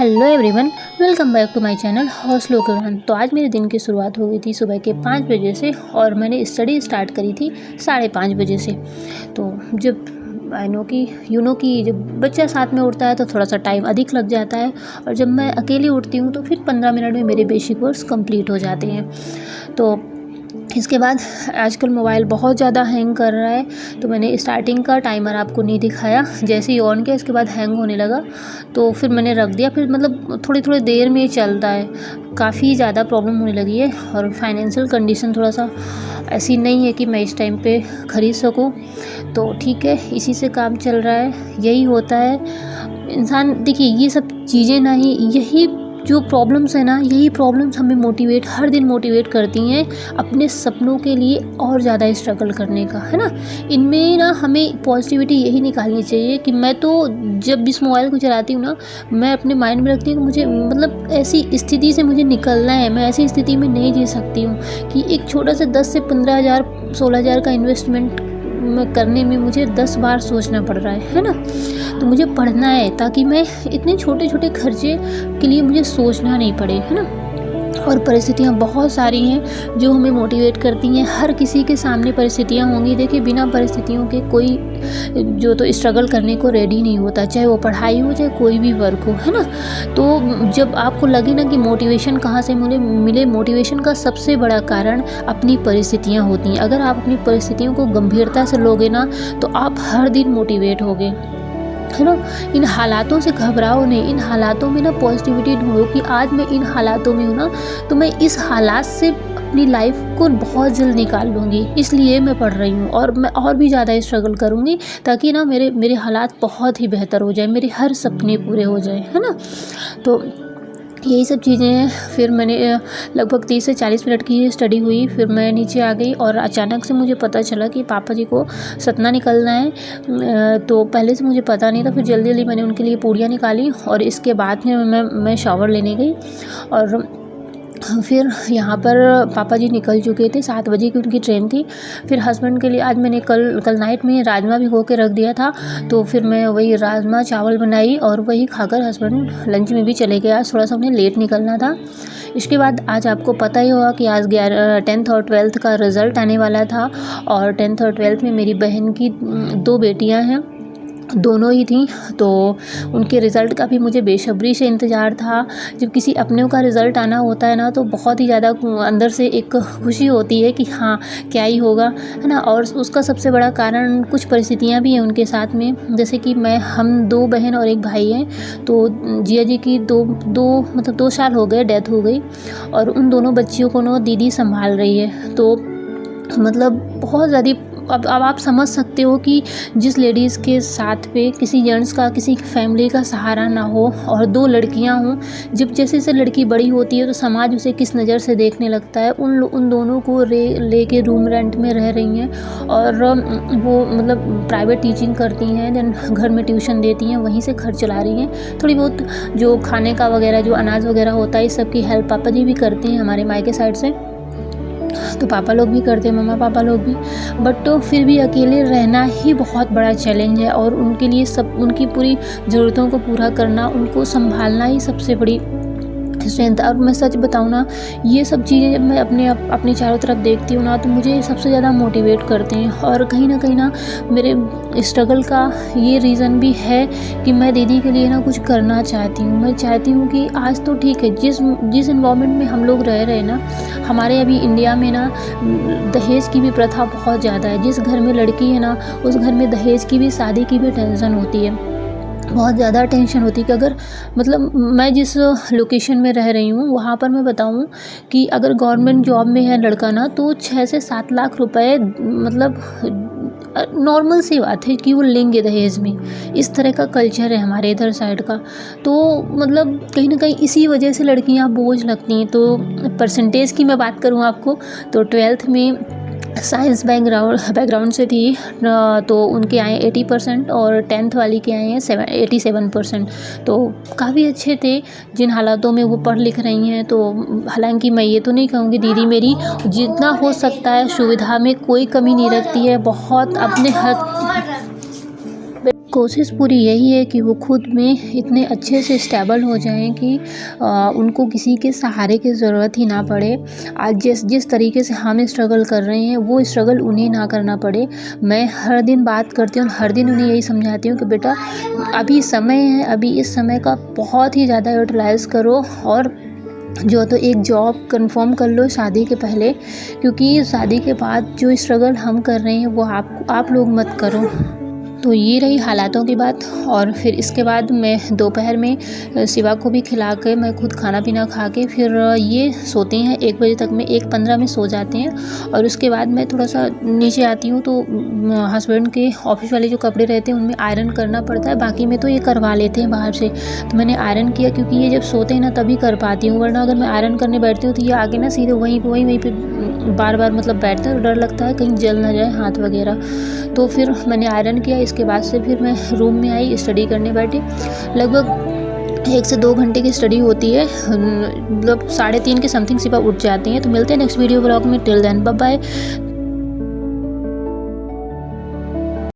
Hello everyone, welcome back to my channel हौसलों के उड़ान। तो आज मेरे दिन की शुरुआत हो गई थी सुबह के 5 बजे से और मैंने स्टडी स्टार्ट करी थी 5:30 बजे से। तो जब कि जब बच्चा साथ में उठता है तो थोड़ा सा टाइम अधिक लग जाता है, और जब मैं अकेली उठती हूँ तो फिर 15 मिनट में मेरे बेसिक वर्क्स कंप्लीट हो जाते हैं। तो इसके बाद आजकल मोबाइल बहुत ज़्यादा हैंग कर रहा है, तो मैंने स्टार्टिंग का टाइमर आपको नहीं दिखाया, जैसे ही ऑन किया इसके बाद हैंग होने लगा, तो फिर मैंने रख दिया। फिर मतलब थोड़ी थोड़ी देर में ये चलता है, काफ़ी ज़्यादा प्रॉब्लम होने लगी है, और फाइनेंशियल कंडीशन थोड़ा सा ऐसी नहीं है कि मैं इस टाइम पे ख़रीद सकूं। तो ठीक है, इसी से काम चल रहा है, यही होता है इंसान। देखिए ये सब चीज़ें ना ही यही जो प्रॉब्लम्स है ना, यही प्रॉब्लम्स हमें हर दिन मोटिवेट करती हैं अपने सपनों के लिए और ज़्यादा स्ट्रगल करने का, है ना। इनमें ना हमें पॉजिटिविटी यही निकालनी चाहिए कि मैं तो जब इस मोबाइल को चलाती हूँ ना, मैं अपने माइंड में रखती हूँ कि मुझे मतलब ऐसी स्थिति से मुझे निकलना है। मैं ऐसी स्थिति में नहीं जी सकती हूँ कि एक छोटा सा 10 से 15,000 16,000 का इन्वेस्टमेंट करने में मुझे 10 बार सोचना पड़ रहा है ना। तो मुझे पढ़ना है ताकि मैं इतने छोटे छोटे खर्चे के लिए मुझे सोचना नहीं पड़े, है ना। और परिस्थितियाँ बहुत सारी हैं जो हमें मोटिवेट करती हैं। हर किसी के सामने परिस्थितियाँ होंगी। देखिए बिना परिस्थितियों के कोई जो तो स्ट्रगल करने को रेडी नहीं होता, चाहे वो पढ़ाई हो चाहे कोई भी वर्क हो, है ना। तो जब आपको लगे ना कि मोटिवेशन कहाँ से मिले, मोटिवेशन का सबसे बड़ा कारण अपनी परिस्थितियाँ होती हैं। अगर आप अपनी परिस्थितियों को गंभीरता से लोगे ना, तो आप हर दिन मोटिवेट होगे, है ना। इन हालातों से घबराओ नहीं, इन हालातों में ना पॉजिटिविटी ढूंढो कि आज मैं इन हालातों में हूँ ना, तो मैं इस हालात से अपनी लाइफ को बहुत जल्द निकाल लूँगी। इसलिए मैं पढ़ रही हूँ और मैं और भी ज़्यादा स्ट्रगल करूँगी ताकि ना मेरे हालात बहुत ही बेहतर हो जाए, मेरे हर सपने पूरे हो जाए, है ना। तो यही सब चीज़ें हैं। फिर मैंने लगभग 30 से 40 मिनट की स्टडी हुई, फिर मैं नीचे आ गई और अचानक से मुझे पता चला कि पापा जी को सतना निकलना है। तो पहले से मुझे पता नहीं था, फिर जल्दी जल्दी मैंने उनके लिए पूड़ियाँ निकाली और इसके बाद में मैं शावर लेने गई। और फिर यहाँ पर पापा जी निकल चुके थे, 7 बजे की उनकी ट्रेन थी। फिर हस्बैंड के लिए आज मैंने कल नाइट में राजमा भिगो के रख दिया था, तो फिर मैं वही राजमा चावल बनाई और वही खाकर हस्बैंड लंच में भी चले गए। आज थोड़ा सा उन्हें लेट निकलना था। इसके बाद आज आपको पता ही होगा कि आज 10th और 12th का रिज़ल्ट आने वाला था, और 10th और 12th में मेरी बहन की 2 बेटियाँ हैं, दोनों ही थी। तो उनके रिज़ल्ट का भी मुझे बेसब्री से इंतज़ार था। जब किसी अपनों का रिज़ल्ट आना होता है ना, तो बहुत ही ज़्यादा अंदर से एक खुशी होती है कि हाँ क्या ही होगा, है ना। और उसका सबसे बड़ा कारण कुछ परिस्थितियाँ भी हैं उनके साथ में, जैसे कि हम 2 बहन और 1 भाई हैं। तो जिया जी की 2 साल हो गए डेथ हो गई, और उन दोनों बच्चियों को ना दीदी संभाल रही है। तो मतलब बहुत ज़्यादा अब आप समझ सकते हो कि जिस लेडीज़ के साथ पे किसी जेंट्स का, किसी फैमिली का सहारा ना हो और 2 लड़कियां हों, जब जैसे जैसे लड़की बड़ी होती है तो समाज उसे किस नज़र से देखने लगता है। उन दोनों को लेके रूम रेंट में रह रही हैं, और वो मतलब प्राइवेट टीचिंग करती हैं, देन घर में ट्यूशन देती हैं, वहीं से खर्च चला रही हैं। थोड़ी बहुत जो खाने का वगैरह, जो अनाज वगैरह होता है, इस सब की हेल्प पापा जी भी करते हैं हमारे मायके साइड से। तो पापा लोग भी करते हैं, मम्मा पापा लोग भी। बट तो फिर भी अकेले रहना ही बहुत बड़ा चैलेंज है, और उनके लिए उनकी पूरी ज़रूरतों को पूरा करना, उनको संभालना ही सबसे बड़ी स्ट्रेंथ। और मैं सच बताऊँ ना, ये सब चीज़ें जब मैं अपने चारों तरफ देखती हूँ ना, तो मुझे सबसे ज़्यादा मोटिवेट करते हैं। और कहीं ना मेरे स्ट्रगल का ये रीज़न भी है कि मैं दीदी के लिए ना कुछ करना चाहती हूँ। मैं चाहती हूँ कि आज तो ठीक है, जिस इन्वायरमेंट में हम लोग रह रहे हैं ना, हमारे अभी इंडिया में ना दहेज की भी प्रथा बहुत ज़्यादा है। जिस घर में लड़की है ना, उस घर में दहेज की भी, शादी की भी टेंशन होती है, बहुत ज़्यादा टेंशन होती है। कि अगर मतलब मैं जिस लोकेशन में रह रही हूँ वहाँ पर मैं बताऊँ कि अगर गवर्नमेंट जॉब में है लड़का ना, तो 6 से 7 लाख रुपए मतलब नॉर्मल सी बात है कि वो लेंगे दहेज में। इस तरह का कल्चर है हमारे इधर साइड का। तो मतलब कहीं ना कहीं इसी वजह से लड़कियाँ बोझ लगती हैं। तो परसेंटेज की मैं बात करूँ आपको, तो 12th में साइंस बैकग्राउंड से थी, तो उनके आए 80%, और 10th वाली के आए हैं 87%। तो काफ़ी अच्छे थे जिन हालातों में वो पढ़ लिख रही हैं। तो हालांकि मैं ये तो नहीं कहूँगी, दीदी मेरी जितना हो सकता है सुविधा में कोई कमी नहीं रखती है, बहुत अपने हद कोशिश पूरी यही है कि वो खुद में इतने अच्छे से स्टेबल हो जाएं कि उनको किसी के सहारे की ज़रूरत ही ना पड़े। आज जिस तरीके से हम स्ट्रगल कर रहे हैं वो स्ट्रगल उन्हें ना करना पड़े। मैं हर दिन बात करती हूँ, हर दिन उन्हें यही समझाती हूँ कि बेटा अभी समय है, अभी इस समय का बहुत ही ज़्यादा यूटिलाइज़ करो और जो तो एक जॉब कंफर्म कर लो शादी के पहले, क्योंकि शादी के बाद जो स्ट्रगल हम कर रहे हैं वो आप लोग मत करो। तो ये रही हालातों की बात। और फिर इसके बाद मैं दोपहर में शिवा को भी खिला के मैं खुद खाना पीना खा के फिर ये सोते हैं 1 बजे तक में, 1:15 में सो जाते हैं। और उसके बाद मैं थोड़ा सा नीचे आती हूँ तो हस्बैंड के ऑफिस वाले जो कपड़े रहते हैं उनमें आयरन करना पड़ता है, बाकी में तो ये करवा लेते हैं बाहर से। तो मैंने आयरन किया क्योंकि ये जब सोते हैं ना तभी कर पाती हूँ, वरना अगर मैं आयरन करने बैठती हूँ तो ये आगे ना सीधे वहीं पे बार बार मतलब बैठता है, डर लगता है कहीं जल ना जाए हाथ वगैरह। तो फिर मैंने आयरन किया। इसके बाद से फिर मैं रूम में आई, स्टडी करने बैठी। लगभग 1 से 2 घंटे की स्टडी होती है, मतलब 3:30 के समथिंग शिवा उठ जाती हैं। तो मिलते हैं नेक्स्ट वीडियो ब्लॉग में। Till then bye bye.